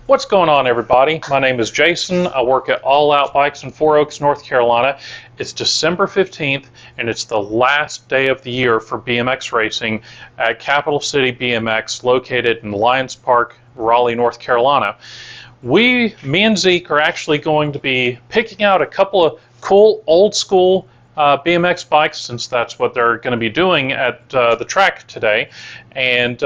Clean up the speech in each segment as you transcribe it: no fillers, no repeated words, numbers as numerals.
What's going on, everybody? My name is Jason. I work at All Out Bikes in Four Oaks, North Carolina. It's December 15th, and it's the last day of the year for BMX racing at Capital City BMX, located in Lions Park, Raleigh, North Carolina. Me and Zeke are actually going to be picking out a couple of cool old school BMX bikes, since that's what they're going to be doing at the track today. And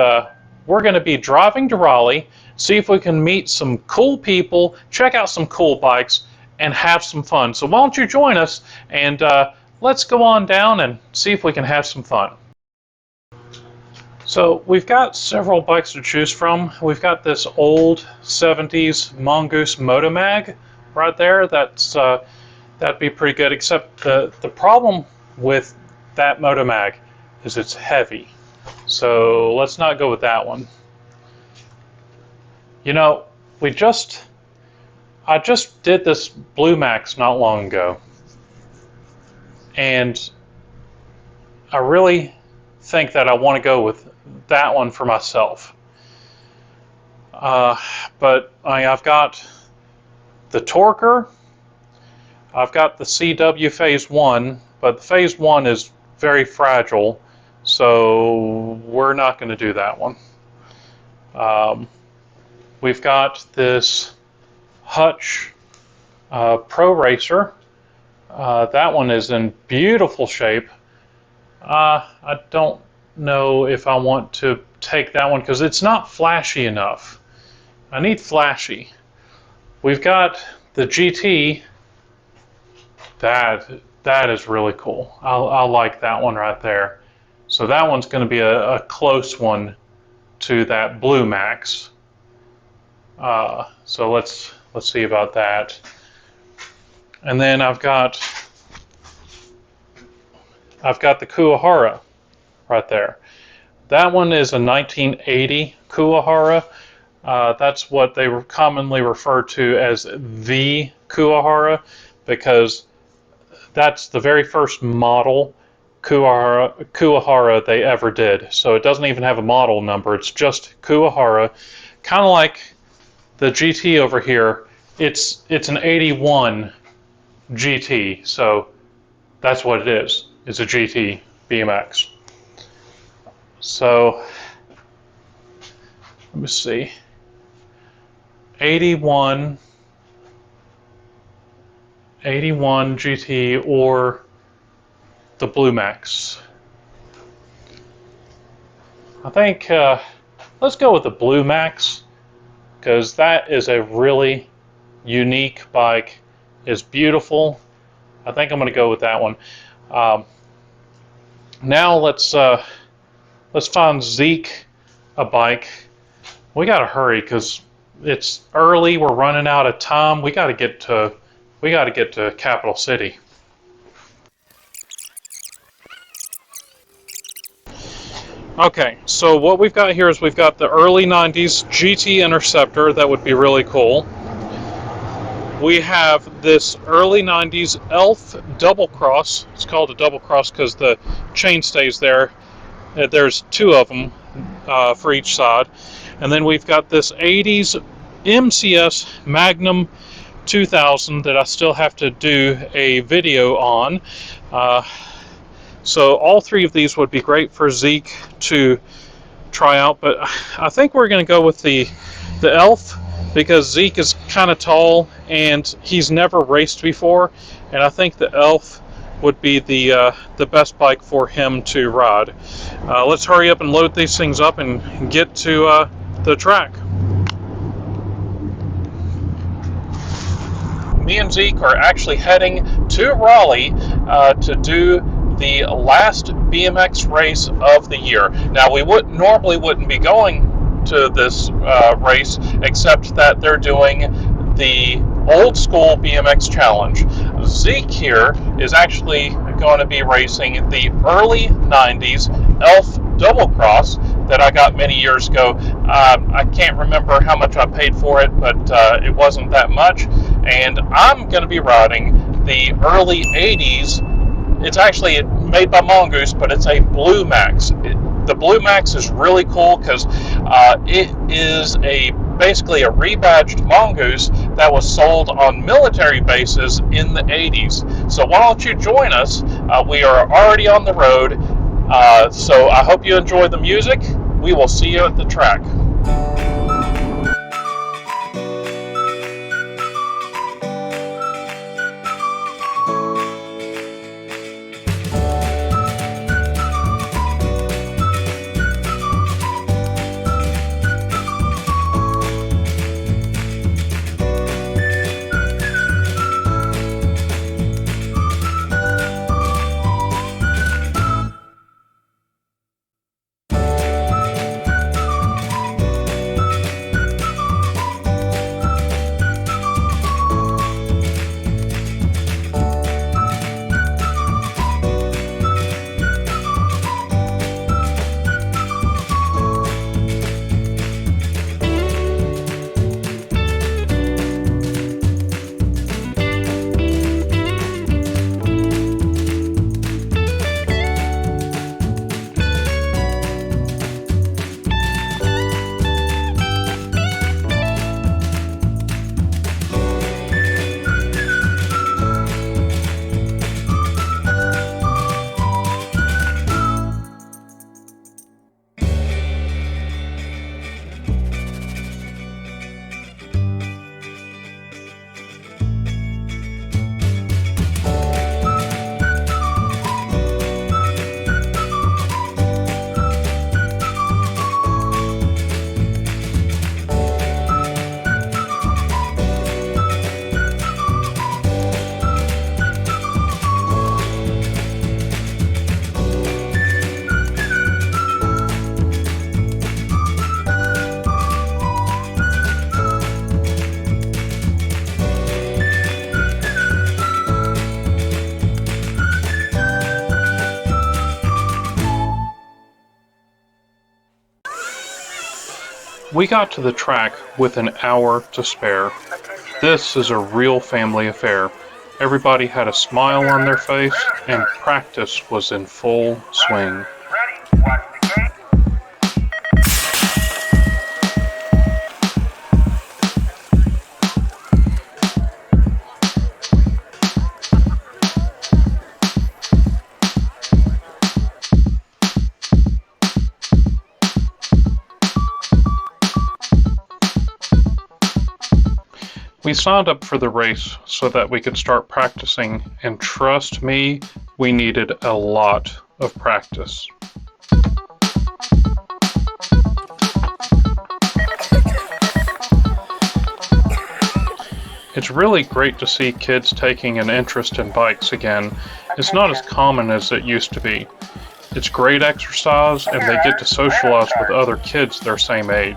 we're going to be driving to Raleigh, see if we can meet some cool people, check out some cool bikes, and have some fun. So why don't you join us, and let's go on down and see if we can have some fun. So we've got several bikes to choose from. We've got this old 70s Mongoose Motomag right there. That'd be pretty good, except the problem with that Motomag is it's heavy. So let's not go with that one. You know, I just did this Blue Max not long ago, and I really think that I want to go with that one for myself. But I've got the Torker, I've got the CW Phase 1, but the Phase 1 is very fragile, so we're not going to do that one. We've got this Hutch Pro Racer. That one is in beautiful shape. I don't know if I want to take that one because it's not flashy enough. I need flashy. We've got the GT. That is really cool. I like that one right there. So that one's going to be a close one to that Blue Max. So let's see about that. And then I've got the Kuwahara right there. That one is a 1980 Kuwahara. That's what they were commonly referred to as the Kuwahara, because that's the very first model Kuwahara they ever did. So it doesn't even have a model number. It's just Kuwahara, kind of like the GT over here. It's an 81 GT, so that's what it is. It's a GT BMX. So let me see. 81 GT or the Blue Max. I think let's go with the Blue Max, because that is a really unique bike. It's beautiful. I think I'm going to go with that one. Now let's find Zeke a bike. We got to hurry because it's early. We're running out of time. We got to get to Capital City. Okay, so what we've got here is we've got the early 90s GT Interceptor. That would be really cool. We have this early 90s Elf Double Cross. It's called a Double Cross because the chain stays there. There's two of them for each side. And then we've got this 80s MCS Magnum 2000 that I still have to do a video on. So all three of these would be great for Zeke to try out, but I think we're going to go with the Elf, because Zeke is kind of tall and he's never raced before, and I think the Elf would be the best bike for him to ride. Let's hurry up and load these things up and get to the track. Me and Zeke are actually heading to Raleigh to do the last BMX race of the year. Now, we normally wouldn't be going to this race, except that they're doing the old school BMX challenge. Zeke here is actually going to be racing the early 90s Elf Double Cross that I got many years ago. I can't remember how much I paid for it, but it wasn't that much. And I'm going to be riding the early 80s. It's actually made by Mongoose, but it's a Blue Max. The Blue Max is really cool because it is a basically a rebadged mongoose that was sold on military bases in the 80s. So why don't you join us? We are already on the road, so I hope you enjoy the music. We will see you at the track. We got to the track with an hour to spare. This is a real family affair. Everybody had a smile on their face, and practice was in full swing. We signed up for the race so that we could start practicing, and trust me, we needed a lot of practice. It's really great to see kids taking an interest in bikes again. It's not as common as it used to be. It's great exercise, and they get to socialize with other kids their same age.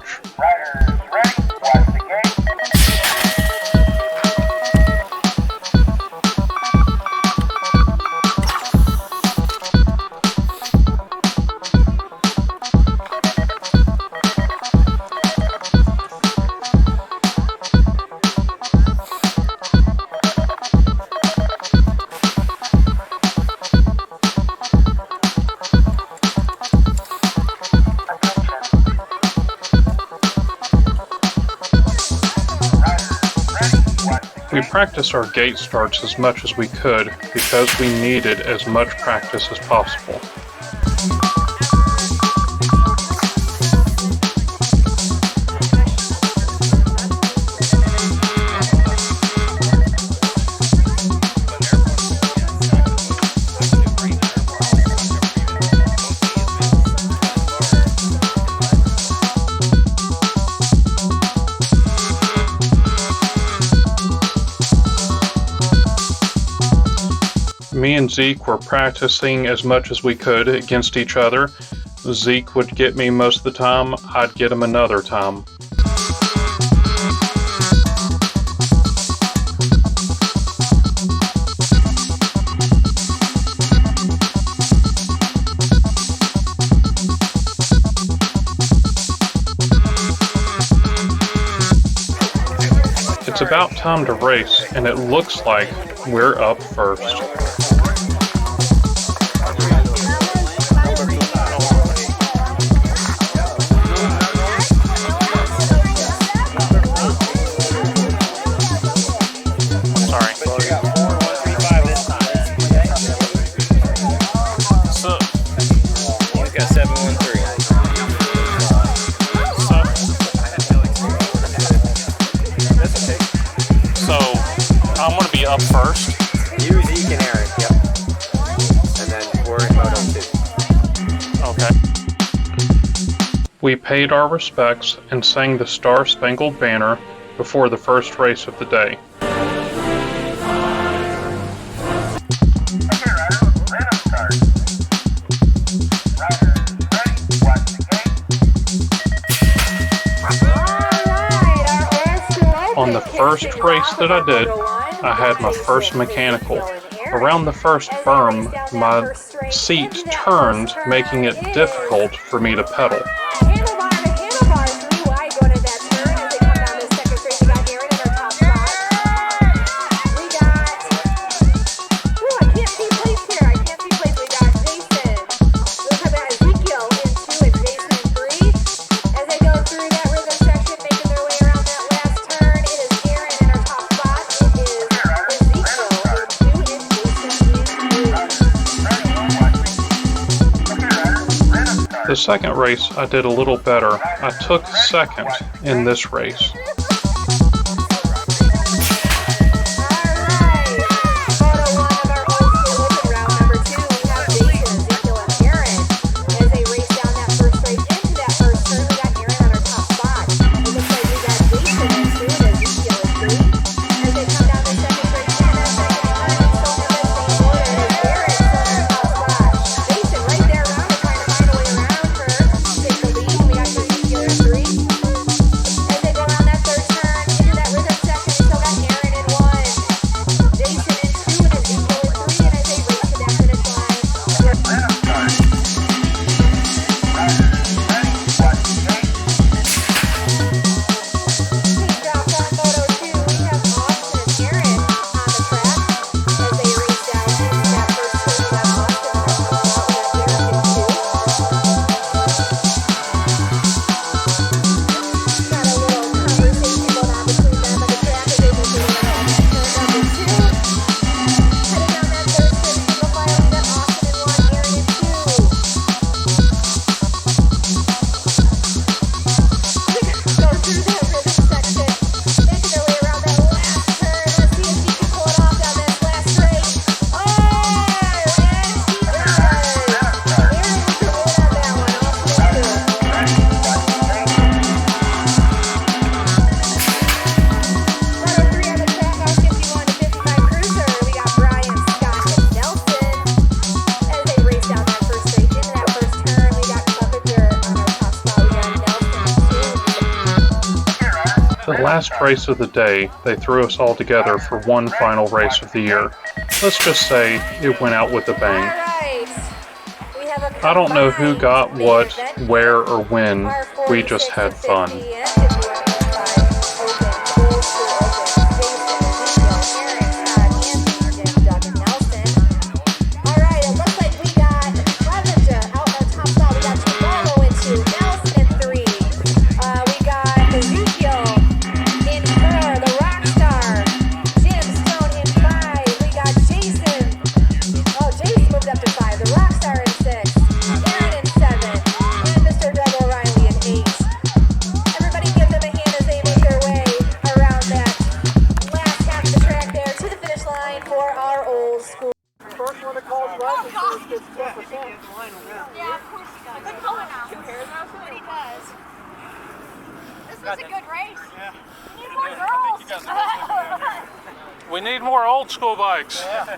We practiced our gate starts as much as we could because we needed as much practice as possible. Me and Zeke were practicing as much as we could against each other. Zeke would get me most of the time, I'd get him another time. It's about time to race, and it looks like we're up first. up first. You, Zeke, and Aaron, yep. And then we're in Moto 2. Okay. We paid our respects and sang the Star Spangled Banner before the first race of the day. On the first race that I did, I had my first mechanical. Around the first berm, my seat turned, making it difficult for me to pedal. The second race, I did a little better. I took second in this race. The last race of the day, they threw us all together for one final race of the year. Let's just say it went out with a bang. I don't know who got what, where, or when. We just had fun. We need more old school bikes. Yeah.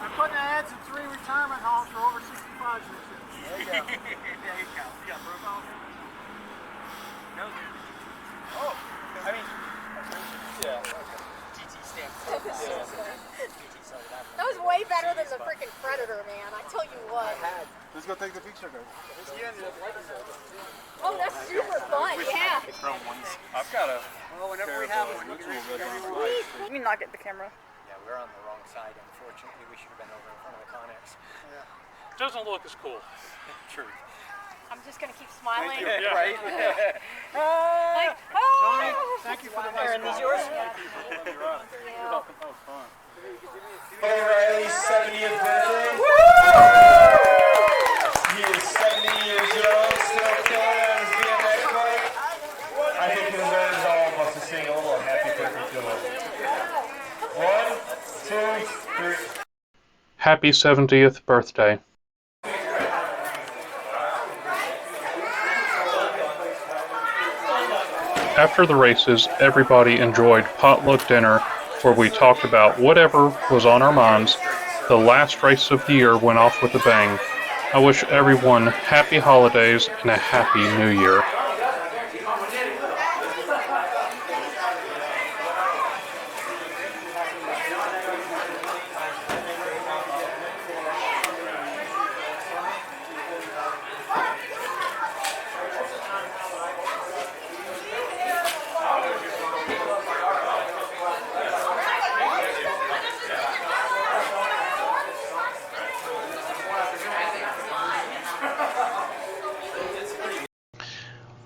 I'm putting ads in 3 retirement homes for over 65s. There you go. There you go. You got profiles? No. Oh, I mean, yeah. GT stamp. That was way better than the freaking Predator, man. I tell you what. Let's go take the picture, guys. Oh, that's super fun, yeah. I've got a. Well, whenever we have one, You mean not get the camera? Yeah, we're on the wrong side, unfortunately. We should have been over in front of the Connex. Yeah. Doesn't look as cool. True. I'm just going to keep smiling. Thank you. Yeah. Right? Like, Johnny, oh! thank you for the Aaron, nice these yours? You're welcome. That was fun. O'Reilly's 70th birthday. He is 70 years old, still killing on his BMX bike. I think he deserves all of us to sing a little happy birthday to him. happy 70th birthday. After the races, everybody enjoyed potluck dinner where we talked about whatever was on our minds. The last race of the year went off with a bang. I wish everyone happy holidays and a happy new year.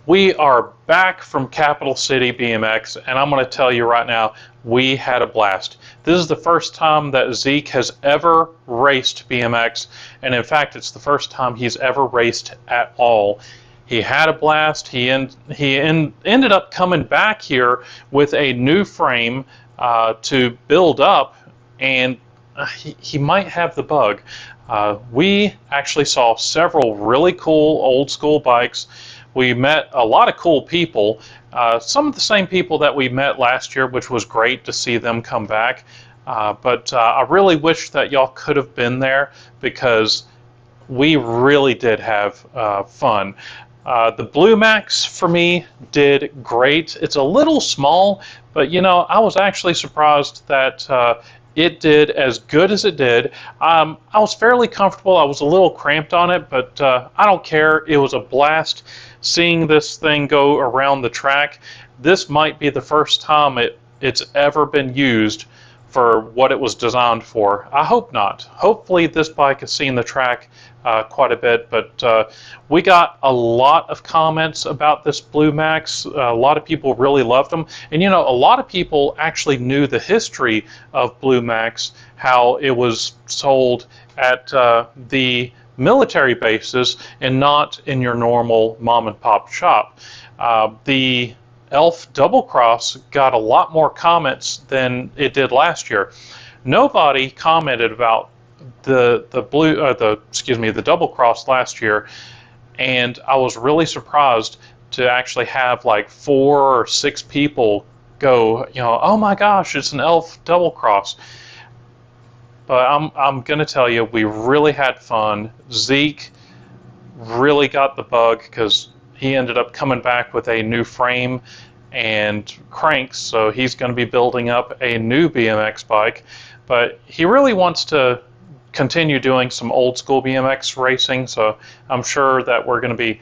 We are back from Capital City BMX, and I'm going to tell you right now, we had a blast. This is the first time that Zeke has ever raced BMX, and in fact, it's the first time he's ever raced at all. He had a blast. He ended up coming back here with a new frame to build up, and he might have the bug. We actually saw several really cool old school bikes. We met a lot of cool people, some of the same people that we met last year, which was great to see them come back. But I really wish that y'all could have been there because we really did have fun. The Blue Max for me did great. It's a little small, but you know, I was actually surprised that it did as good as it did. I was fairly comfortable. I was a little cramped on it, but I don't care. It was a blast seeing this thing go around the track. This might be the first time it's ever been used for what it was designed for. I hope not. Hopefully this bike has seen the track quite a bit, but we got a lot of comments about this Blue Max. A lot of people really loved them, and you know, a lot of people actually knew the history of Blue Max, how it was sold at the military bases and not in your normal mom and pop shop. The Elf Double Cross got a lot more comments than it did last year. Nobody commented about the Double Cross last year, and I was really surprised to actually have like 4 or 6 people go, you know, oh my gosh, it's an Elf Double Cross. But I'm gonna tell you, we really had fun. Zeke really got the bug because he ended up coming back with a new frame and cranks, so he's going to be building up a new BMX bike. But he really wants to continue doing some old school BMX racing, so I'm sure that we're going to be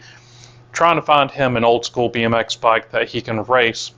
trying to find him an old school BMX bike that he can race.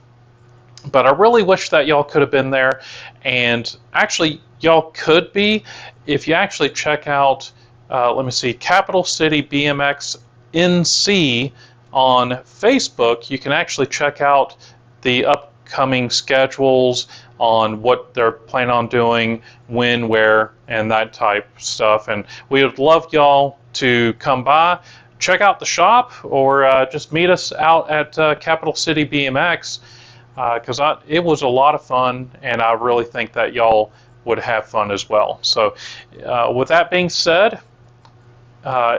But I really wish that y'all could have been there, and actually y'all could be if you actually check out let me see, Capital City BMX NC on Facebook. You can actually check out the upcoming schedules on what they're planning on doing, when, where, and that type of stuff. And we would love y'all to come by, check out the shop, or just meet us out at Capital City BMX, because it was a lot of fun, and I really think that y'all would have fun as well. So with that being said,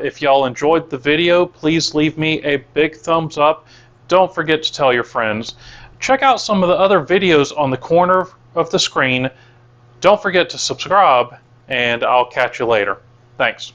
if y'all enjoyed the video, please leave me a big thumbs up. Don't forget to tell your friends. Check out some of the other videos on the corner of the screen. Don't forget to subscribe, and I'll catch you later. Thanks.